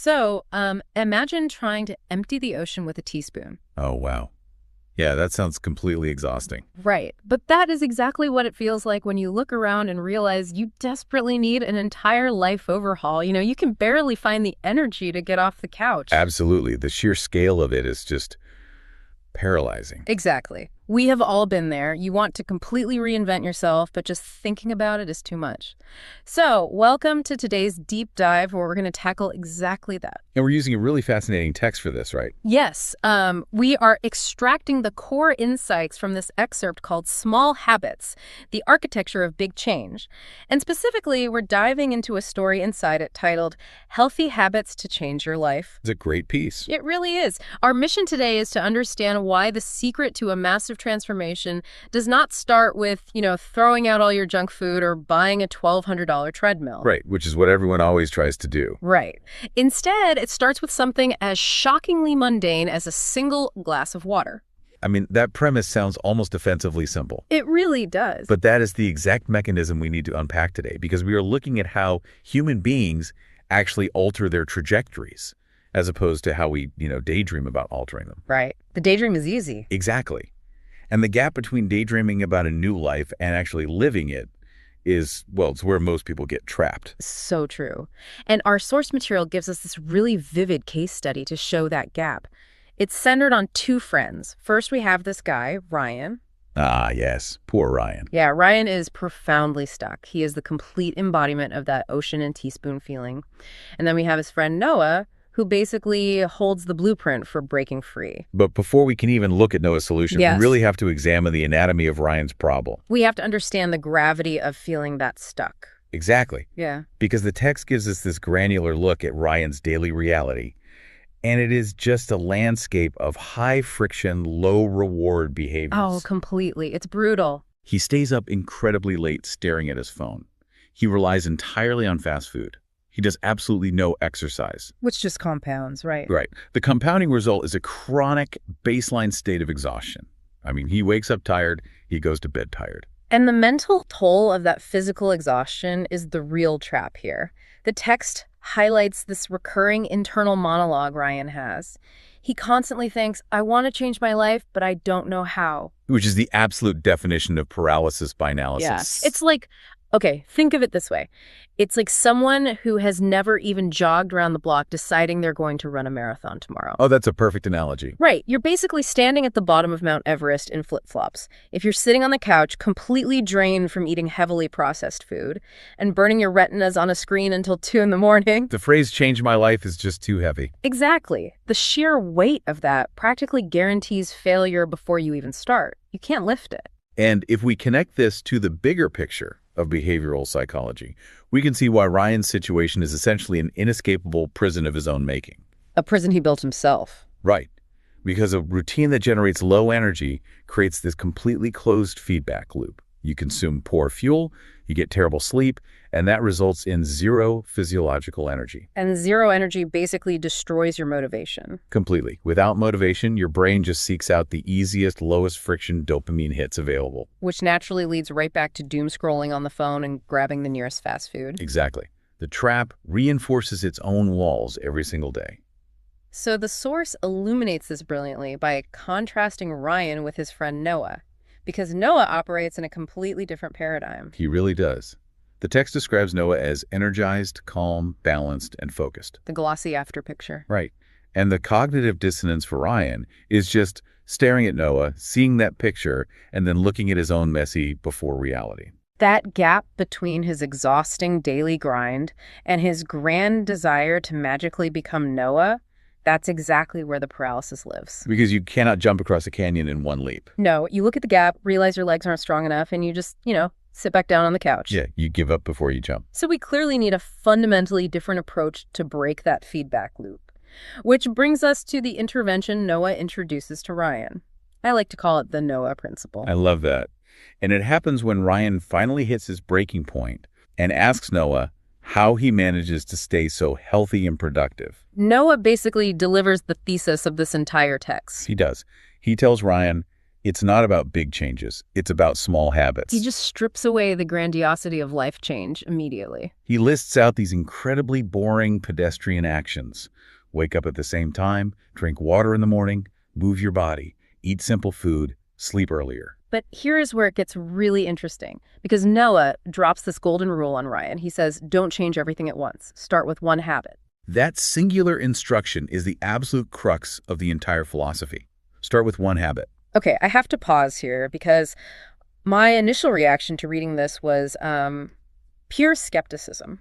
So, imagine trying to empty the ocean with a teaspoon. Oh, wow. Yeah, that sounds completely exhausting. Right. But that is exactly what it feels like when you look around and realize you desperately need an entire life overhaul. You can barely find the energy to get off the couch. Absolutely. The sheer scale of it is just paralyzing. Exactly. We have all been there. You want to completely reinvent yourself, but just thinking about it is too much. So, welcome to today's deep dive where we're going to tackle exactly that. And we're using a really fascinating text for this, right? Yes, we are extracting the core insights from this excerpt called Small Habits, the Architecture of Big Change. And specifically, we're diving into a story inside it titled Healthy Habits to Change Your Life. It's a great piece. It really is. Our mission today is to understand why the secret to a massive transformation does not start with, throwing out all your junk food or buying a $1,200 treadmill. Right, which is what everyone always tries to do. Right. Instead, it starts with something as shockingly mundane as a single glass of water. I mean, that premise sounds almost offensively simple. It really does. But that is the exact mechanism we need to unpack today, because we are looking at how human beings actually alter their trajectories, as opposed to how we, daydream about altering them. Right. The daydream is easy. Exactly. And the gap between daydreaming about a new life and actually living it is, well, it's where most people get trapped. So true. And our source material gives us this really vivid case study to show that gap. It's centered on two friends. First, we have this guy, Ryan. Ah, yes. Poor Ryan. Yeah, Ryan is profoundly stuck. He is the complete embodiment of that ocean and teaspoon feeling. And then we have his friend Noah, who basically holds the blueprint for breaking free. But before we can even look at Noah's solution, Yes. we really have to examine the anatomy of Ryan's problem. We have to understand the gravity of feeling that stuck. Exactly. Yeah. Because the text gives us this granular look at Ryan's daily reality, and it is just a landscape of high-friction, low-reward behaviors. Oh, completely. It's brutal. He stays up incredibly late staring at his phone. He relies entirely on fast food. He does absolutely no exercise. Which just compounds, right? Right. The compounding result is a chronic baseline state of exhaustion. I mean, he wakes up tired, he goes to bed tired. And the mental toll of that physical exhaustion is the real trap here. The text highlights this recurring internal monologue Ryan has. He constantly thinks, I want to change my life, but I don't know how. Which is the absolute definition of paralysis by analysis. Yeah. It's like, okay, think of it this way. It's like someone who has never even jogged around the block deciding they're going to run a marathon tomorrow. Oh, that's a perfect analogy. Right. You're basically standing at the bottom of Mount Everest in flip-flops. If you're sitting on the couch, completely drained from eating heavily processed food and burning your retinas on a screen until 2 in the morning. The phrase "change my life" is just too heavy. Exactly. The sheer weight of that practically guarantees failure before you even start. You can't lift it. And if we connect this to the bigger picture of behavioral psychology, we can see why Ryan's situation is essentially an inescapable prison of his own making. A prison he built himself. Right. Because a routine that generates low energy creates this completely closed feedback loop. You consume poor fuel, you get terrible sleep, and that results in zero physiological energy. And zero energy basically destroys your motivation. Completely. Without motivation, your brain just seeks out the easiest, lowest friction dopamine hits available. Which naturally leads right back to doom scrolling on the phone and grabbing the nearest fast food. Exactly. The trap reinforces its own walls every single day. So the source illuminates this brilliantly by contrasting Ryan with his friend Noah, because Noah operates in a completely different paradigm. He really does. The text describes Noah as energized, calm, balanced, and focused. The glossy after picture. Right. And the cognitive dissonance for Ryan is just staring at Noah, seeing that picture, and then looking at his own messy before reality. That gap between his exhausting daily grind and his grand desire to magically become Noah, that's exactly where the paralysis lives. Because you cannot jump across a canyon in one leap. No, you look at the gap, realize your legs aren't strong enough, and you just, sit back down on the couch. Yeah, you give up before you jump. So we clearly need a fundamentally different approach to break that feedback loop. Which brings us to the intervention Noah introduces to Ryan. I like to call it the Noah principle. I love that. And it happens when Ryan finally hits his breaking point and asks Noah how he manages to stay so healthy and productive. Noah basically delivers the thesis of this entire text. He does. He tells Ryan, It's not about big changes. It's about small He habits. just strips away the grandiosity of life change immediately. He lists out these incredibly boring pedestrian actions. Wake up at the same time, drink water in the morning, move your body, eat simple food, sleep earlier. But here is where it gets really interesting, because Noah drops this golden rule on Ryan. He says, don't change everything at once. Start with one habit. That singular instruction is the absolute crux of the entire philosophy. Start with one habit. Okay, I have to pause here because my initial reaction to reading this was pure skepticism.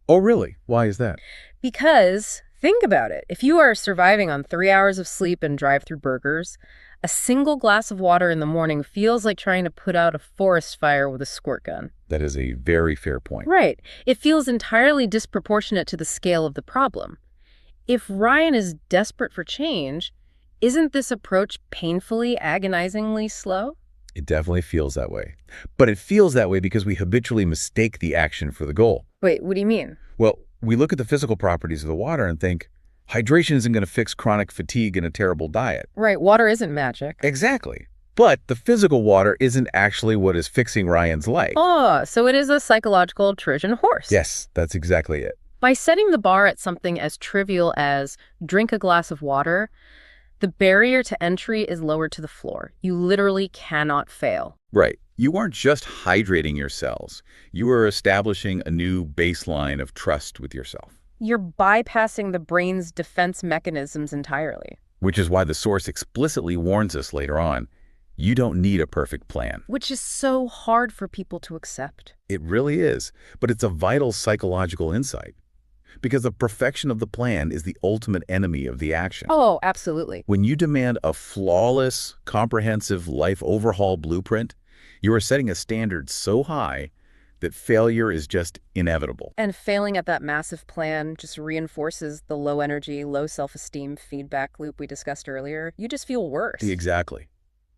Oh, really? Why is that? Because think about it. If you are surviving on 3 hours of sleep and drive-through burgers, a single glass of water in the morning feels like trying to put out a forest fire with a squirt gun. That is a very fair point. Right. It feels entirely disproportionate to the scale of the problem. If Ryan is desperate for change, isn't this approach painfully, agonizingly slow? It definitely feels that way. But it feels that way because we habitually mistake the action for the goal. Wait, what do you mean? Well, we look at the physical properties of the water and think, hydration isn't going to fix chronic fatigue and a terrible diet. Right, water isn't magic. Exactly. But the physical water isn't actually what is fixing Ryan's life. Oh, so it is a psychological Trojan horse. Yes, that's exactly it. By setting the bar at something as trivial as drink a glass of water, the barrier to entry is lowered to the floor. You literally cannot fail. Right. You aren't just hydrating your cells. You are establishing a new baseline of trust with yourself. You're bypassing the brain's defense mechanisms entirely. Which is why the source explicitly warns us later on, you don't need a perfect plan. Which is so hard for people to accept. It really is, but it's a vital psychological insight. Because the perfection of the plan is the ultimate enemy of the action. Oh, absolutely. When you demand a flawless, comprehensive life overhaul blueprint, you are setting a standard so high that failure is just inevitable. And failing at that massive plan just reinforces the low energy, low self-esteem feedback loop we discussed earlier. You just feel worse. Exactly.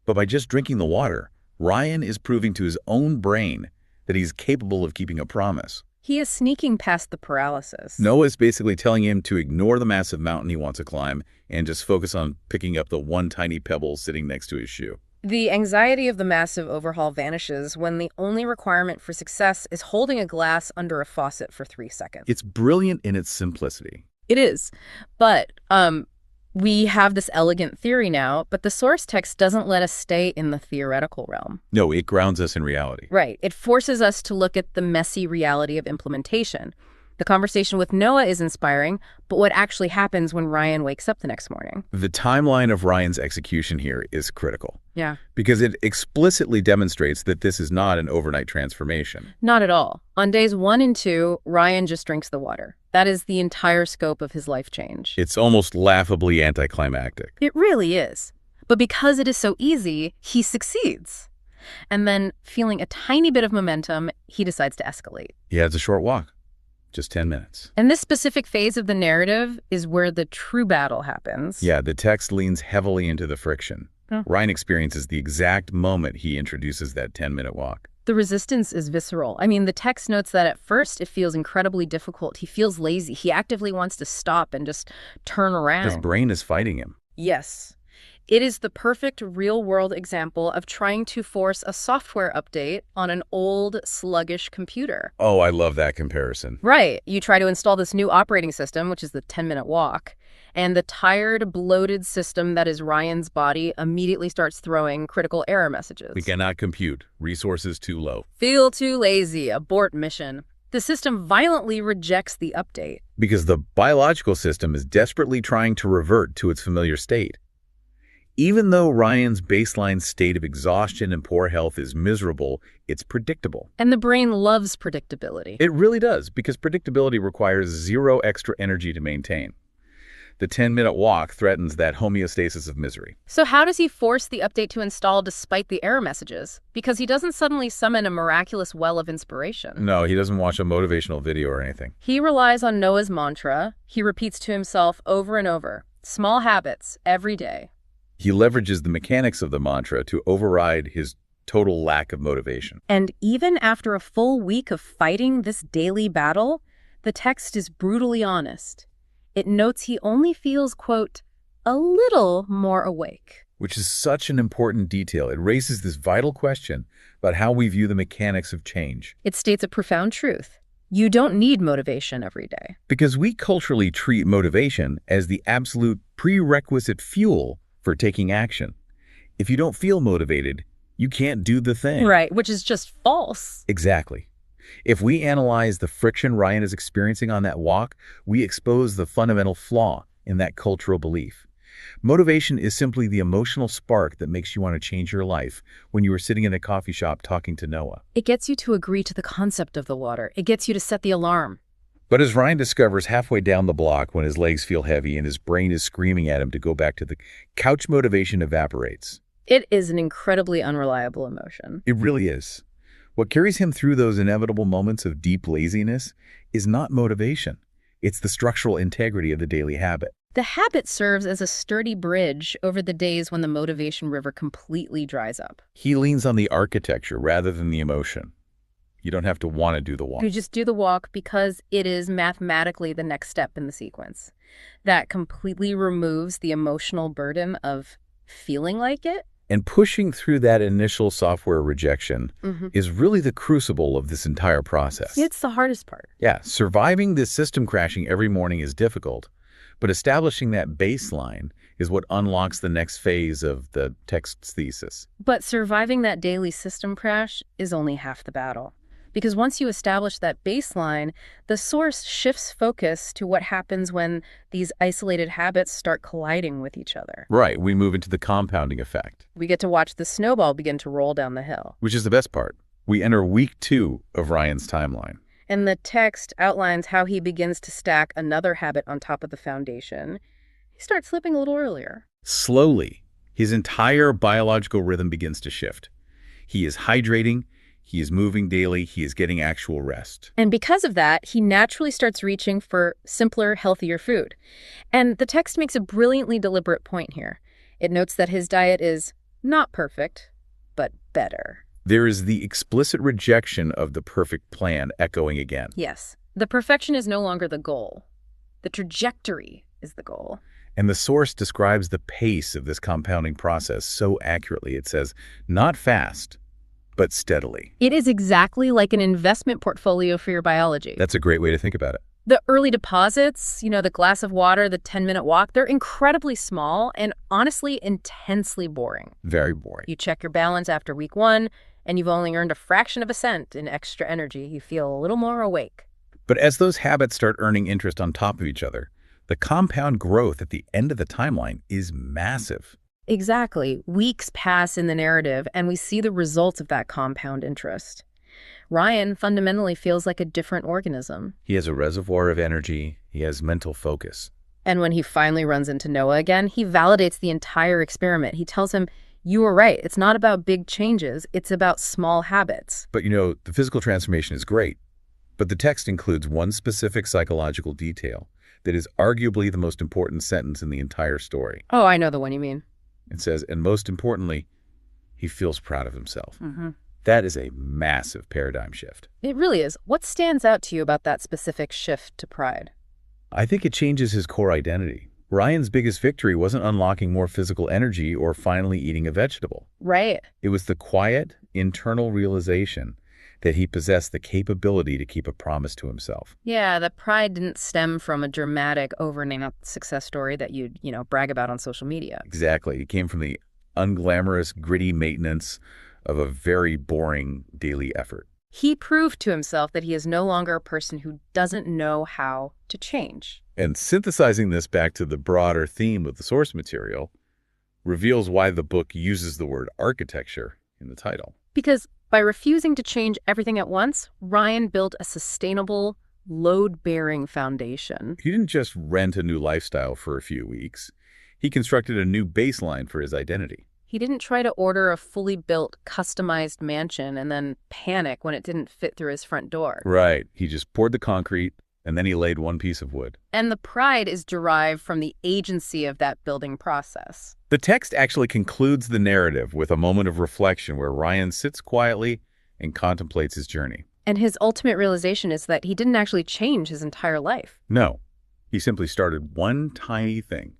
But by just drinking the water, Ryan is proving to his own brain that he's capable of keeping a promise. He is sneaking past the paralysis. Noah's basically telling him to ignore the massive mountain he wants to climb and just focus on picking up the one tiny pebble sitting next to his shoe. The anxiety of the massive overhaul vanishes when the only requirement for success is holding a glass under a faucet for 3 seconds. It's brilliant in its simplicity. It is. But we have this elegant theory now, but the source text doesn't let us stay in the theoretical realm. No, it grounds us in reality. Right. It forces us to look at the messy reality of implementation. The conversation with Noah is inspiring, but what actually happens when Ryan wakes up the next morning? The timeline of Ryan's execution here is critical. Yeah. Because it explicitly demonstrates that this is not an overnight transformation. Not at all. On days 1 and 2, Ryan just drinks the water. That is the entire scope of his life change. It's almost laughably anticlimactic. It really is. But because it is so easy, he succeeds. And then, feeling a tiny bit of momentum, he decides to escalate. He has a short walk. Just 10 minutes. And this specific phase of the narrative is where the true battle happens. Yeah, the text leans heavily into the friction. Ryan experiences the exact moment he introduces that 10-minute walk. The resistance is visceral. I mean, the text notes that at first it feels incredibly difficult. He feels lazy. He actively wants to stop and just turn around. His brain is fighting him. Yes. It is the perfect real-world example of trying to force a software update on an old, sluggish computer. Oh, I love that comparison. Right. You try to install this new operating system, which is the 10-minute walk, and the tired, bloated system that is Ryan's body immediately starts throwing critical error messages. We cannot compute. Resources too low. Feel too lazy. Abort mission. The system violently rejects the update. Because the biological system is desperately trying to revert to its familiar state. Even though Ryan's baseline state of exhaustion and poor health is miserable, it's predictable. And the brain loves predictability. It really does, because predictability requires zero extra energy to maintain. The 10-minute walk threatens that homeostasis of misery. So how does he force the update to install despite the error messages? Because he doesn't suddenly summon a miraculous well of inspiration. No, he doesn't watch a motivational video or anything. He relies on Noah's mantra. He repeats to himself over and over, small habits every day. He leverages the mechanics of the mantra to override his total lack of motivation. And even after a full week of fighting this daily battle, the text is brutally honest. It notes he only feels, quote, a little more awake. which is such an important detail. It raises this vital question about how we view the mechanics of change. It states a profound truth. You don't need motivation every day. Because we culturally treat motivation as the absolute prerequisite fuel for taking action. If you don't feel motivated, you can't do the thing. Right, which is just false. Exactly. If we analyze the friction Ryan is experiencing on that walk, we expose the fundamental flaw in that cultural belief. Motivation is simply the emotional spark that makes you want to change your life when you were sitting in a coffee shop talking to Noah. It gets you to agree to the concept of the water. It gets you to set the alarm. But as Ryan discovers halfway down the block when his legs feel heavy and his brain is screaming at him to go back to the couch, motivation evaporates. It is an incredibly unreliable emotion. It really is. What carries him through those inevitable moments of deep laziness is not motivation. It's the structural integrity of the daily habit. The habit serves as a sturdy bridge over the days when the motivation river completely dries up. He leans on the architecture rather than the emotion. You don't have to want to do the walk. You just do the walk because it is mathematically the next step in the sequence. That completely removes the emotional burden of feeling like it. And pushing through that initial software rejection is really the crucible of this entire process. It's the hardest part. Yeah, surviving this system crashing every morning is difficult, but establishing that baseline is what unlocks the next phase of the text's thesis. But surviving that daily system crash is only half the battle. Because once you establish that baseline, the source shifts focus to what happens when these isolated habits start colliding with each other. Right, we move into the compounding effect. We get to watch the snowball begin to roll down the hill. Which is the best part. We enter week 2 of Ryan's timeline. And the text outlines how he begins to stack another habit on top of the foundation. He starts slipping a little earlier. Slowly, his entire biological rhythm begins to shift. He is hydrating. He is moving daily. He is getting actual rest. And because of that, he naturally starts reaching for simpler, healthier food. And the text makes a brilliantly deliberate point here. It notes that his diet is not perfect, but better. There is the explicit rejection of the perfect plan echoing again. Yes. The perfection is no longer the goal. The trajectory is the goal. And the source describes the pace of this compounding process so accurately. It says, not fast, but steadily. It is exactly like an investment portfolio for your biology. That's a great way to think about it. The early deposits, the glass of water, the 10-minute walk, they're incredibly small and honestly intensely boring. Very boring. You check your balance after week 1, and you've only earned a fraction of a cent in extra energy. You feel a little more awake. But as those habits start earning interest on top of each other, the compound growth at the end of the timeline is massive. Exactly. Weeks pass in the narrative, and we see the results of that compound interest. Ryan fundamentally feels like a different organism. He has a reservoir of energy. He has mental focus. And when he finally runs into Noah again, he validates the entire experiment. He tells him, you were right. It's not about big changes. It's about small habits. But the physical transformation is great. But the text includes one specific psychological detail that is arguably the most important sentence in the entire story. Oh, I know the one you mean. It says, and most importantly, he feels proud of himself. Mm-hmm. That is a massive paradigm shift. It really is. What stands out to you about that specific shift to pride? I think it changes his core identity. Ryan's biggest victory wasn't unlocking more physical energy or finally eating a vegetable. Right. It was the quiet, internal realization that he possessed the capability to keep a promise to himself. Yeah, the pride didn't stem from a dramatic, overnight success story that you'd, brag about on social media. Exactly. It came from the unglamorous, gritty maintenance of a very boring daily effort. He proved to himself that he is no longer a person who doesn't know how to change. And synthesizing this back to the broader theme of the source material reveals why the book uses the word architecture in the title. Because by refusing to change everything at once, Ryan built a sustainable, load-bearing foundation. He didn't just rent a new lifestyle for a few weeks. He constructed a new baseline for his identity. He didn't try to order a fully built, customized mansion and then panic when it didn't fit through his front door. Right. He just poured the concrete, and then he laid one piece of wood. And the pride is derived from the agency of that building process. The text actually concludes the narrative with a moment of reflection where Ryan sits quietly and contemplates his journey. And his ultimate realization is that he didn't actually change his entire life. No, he simply started one tiny thing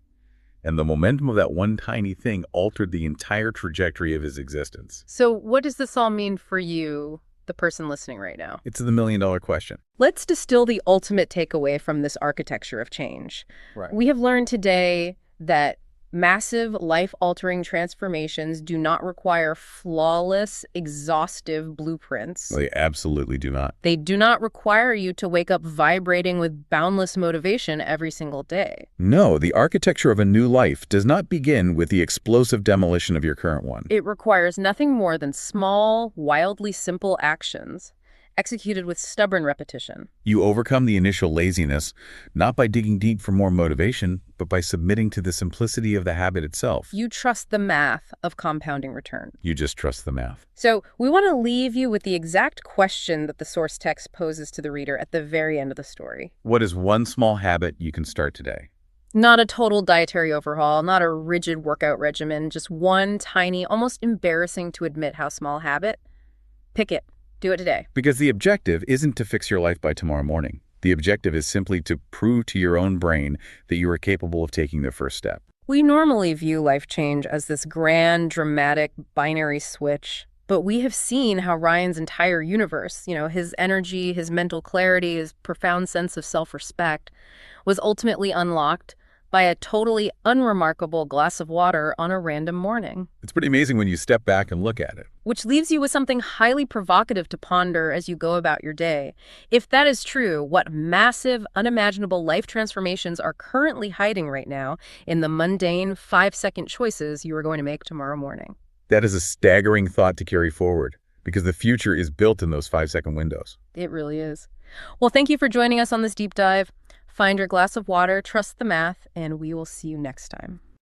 And the momentum of that one tiny thing altered the entire trajectory of his existence. So what does this all mean for you, the person listening right now? It's the million-dollar question. Let's distill the ultimate takeaway from this architecture of change. Right. We have learned today that massive life-altering transformations do not require flawless, exhaustive blueprints. They absolutely do not. They do not require you to wake up vibrating with boundless motivation every single day. No, the architecture of a new life does not begin with the explosive demolition of your current one. It requires nothing more than small, wildly simple actions executed with stubborn repetition. You overcome the initial laziness, not by digging deep for more motivation, but by submitting to the simplicity of the habit itself. You trust the math of compounding return. You just trust the math. So we want to leave you with the exact question that the source text poses to the reader at the very end of the story. What is one small habit you can start today? Not a total dietary overhaul, not a rigid workout regimen, just one tiny, almost embarrassing to admit how small habit. Pick it. Do it today. Because the objective isn't to fix your life by tomorrow morning. The objective is simply to prove to your own brain that you are capable of taking the first step. We normally view life change as this grand, dramatic, binary switch, but we have seen how Ryan's entire universe, his energy, his mental clarity, his profound sense of self-respect, was ultimately unlocked by a totally unremarkable glass of water on a random morning. It's pretty amazing when you step back and look at it. Which leaves you with something highly provocative to ponder as you go about your day. If that is true, what massive, unimaginable life transformations are currently hiding right now in the mundane 5-second choices you are going to make tomorrow morning? That is a staggering thought to carry forward, because the future is built in those 5-second windows. It really is. Well, thank you for joining us on this deep dive. Find your glass of water, trust the math, and we will see you next time.